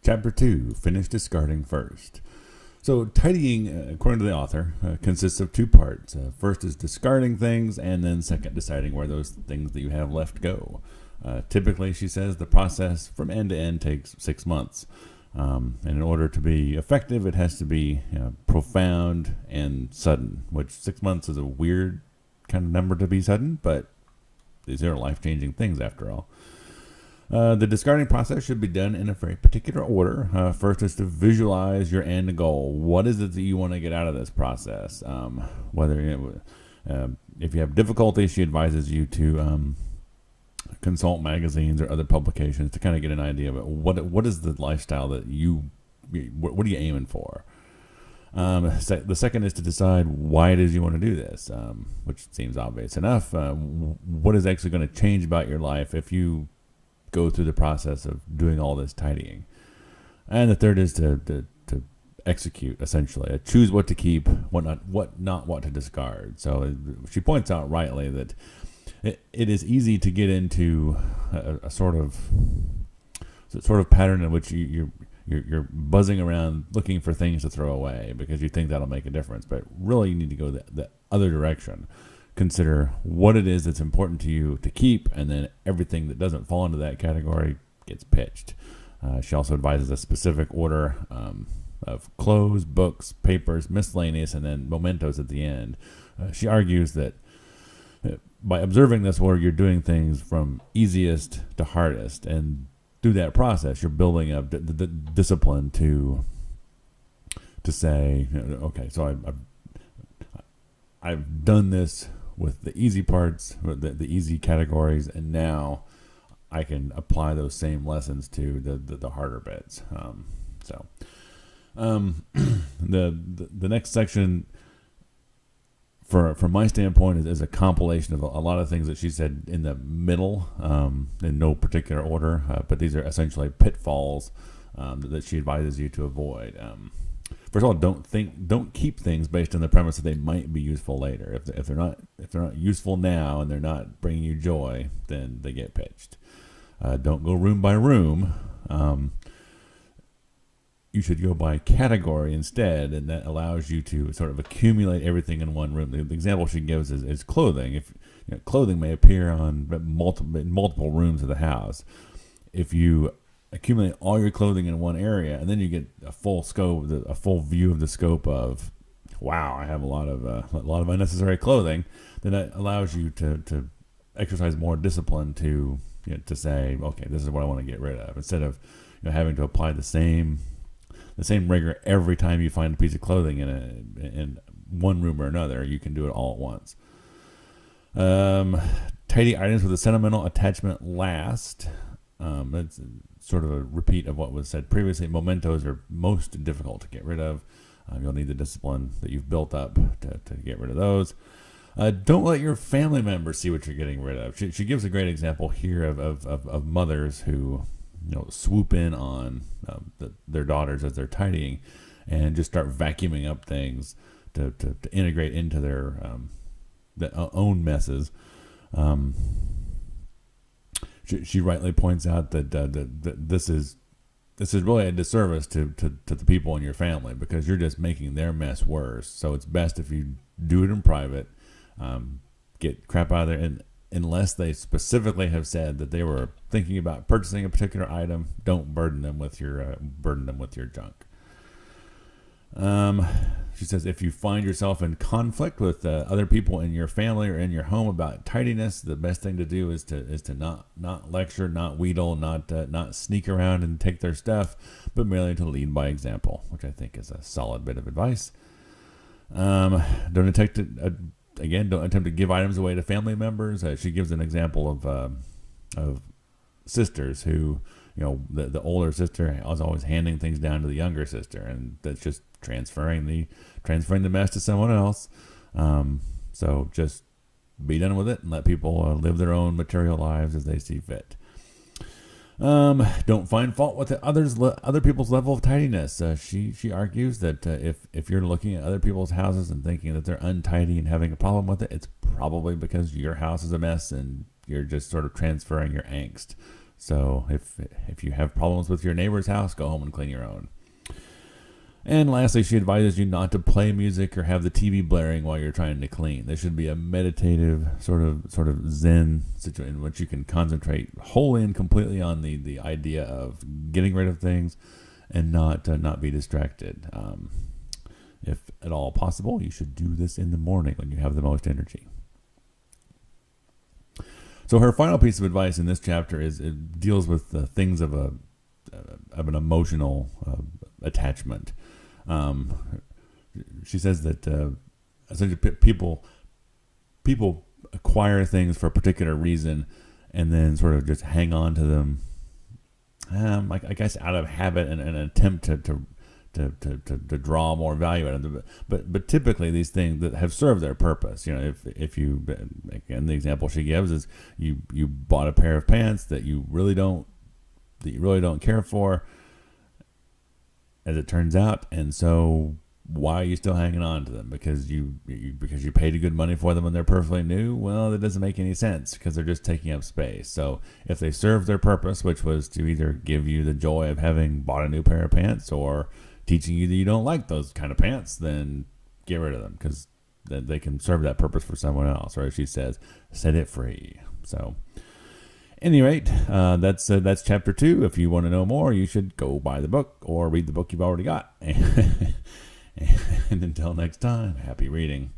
Chapter 2, Finish Discarding First. So tidying, according to the author, consists of two parts. First is discarding things, and then second, deciding where those things that you have left go. Typically, she says, the process from end to end takes 6 months. And in order to be effective, it has to be profound and sudden, which 6 months is a weird kind of number to be sudden, but these are life-changing things after all. The discarding process should be done in a very particular order. First is to visualize your end goal. What is it that you want to get out of this process? If you have difficulty, she advises you to consult magazines or other publications to kind of get an idea of what is the lifestyle that what are you aiming for? The second is to decide why it is you want to do this, which seems obvious enough. What is actually going to change about your life if you go through the process of doing all this tidying? And the third is to execute, essentially. Choose what to keep, what not to discard. So she points out rightly that it is easy to get into a sort of pattern in which you're buzzing around looking for things to throw away because you think that'll make a difference. But really, you need to go the other direction. Consider what it is that's important to you to keep, and then everything that doesn't fall into that category gets pitched. She also advises a specific order of clothes, books, papers, miscellaneous, and then mementos at the end. She argues that by observing this order, you're doing things from easiest to hardest, and through that process, you're building up the discipline to say, okay, so I've done this with the easy parts, the easy categories, and now I can apply those same lessons to the harder bits. The next section, from my standpoint, is a compilation of a lot of things that she said in the middle, in no particular order, but these are essentially pitfalls that she advises you to avoid. First of all, don't keep things based on the premise that they might be useful later. If they're not useful now and they're not bringing you joy, then they get pitched. Don't go room by room. You should go by category instead, and that allows you to sort of accumulate everything in one room. The example she gives is clothing. If clothing may appear on multiple rooms of the house, if you accumulate all your clothing in one area, and then you get a full view of the scope of, wow, I have a lot of unnecessary clothing, then that allows you to exercise more discipline to say, okay, this is what I want to get rid of, instead of having to apply the same rigor every time you find a piece of clothing in one room or another. You can do it all at once. Tidy items with a sentimental attachment last. That's sort of a repeat of what was said previously. Mementos are most difficult to get rid of. You'll need the discipline that you've built up to get rid of those. Don't let your family members see what you're getting rid of. She gives a great example here of mothers who swoop in on their daughters as they're tidying and just start vacuuming up things to integrate into their own messes. She rightly points out that this is really a disservice to the people in your family, because you're just making their mess worse. So it's best if you do it in private. Get crap out of there, and unless they specifically have said that they were thinking about purchasing a particular item, don't burden them with your junk. She says, if you find yourself in conflict with other people in your family or in your home about tidiness, the best thing to do is to not lecture, not wheedle, not sneak around and take their stuff, but merely to lead by example, which I think is a solid bit of advice. Don't attempt to give items away to family members. She gives an example of sisters who, the older sister was always handing things down to the younger sister, and that's just transferring the mess to someone else. So just be done with it and let people live their own material lives as they see fit. Don't find fault with other people's level of tidiness. She argues that if you're looking at other people's houses and thinking that they're untidy and having a problem with it, it's probably because your house is a mess and you're just sort of transferring your angst So if you have problems with your neighbor's house, go home and clean your own. And lastly, she advises you not to play music or have the TV blaring while you're trying to clean. There should be a meditative sort of Zen situation in which you can concentrate wholly and completely on the idea of getting rid of things and not be distracted. If at all possible, you should do this in the morning when you have the most energy. So her final piece of advice in this chapter it deals with the things of an emotional attachment. She says that essentially people acquire things for a particular reason and then sort of just hang on to them, I guess out of habit and an attempt to draw more value out of them. But typically these things that have served their purpose. If you, again, the example she gives is you bought a pair of pants that you really don't care for, as it turns out, and so why are you still hanging on to them? Because you paid good money for them when they're perfectly new? Well, that doesn't make any sense because they're just taking up space. So if they serve their purpose, which was to either give you the joy of having bought a new pair of pants or teaching you that you don't like those kind of pants, then get rid of them because then they can serve that purpose for someone else. Or as she says, set it free. So at any rate, that's chapter 2. If you want to know more, you should go buy the book or read the book you've already got. And until next time, happy reading.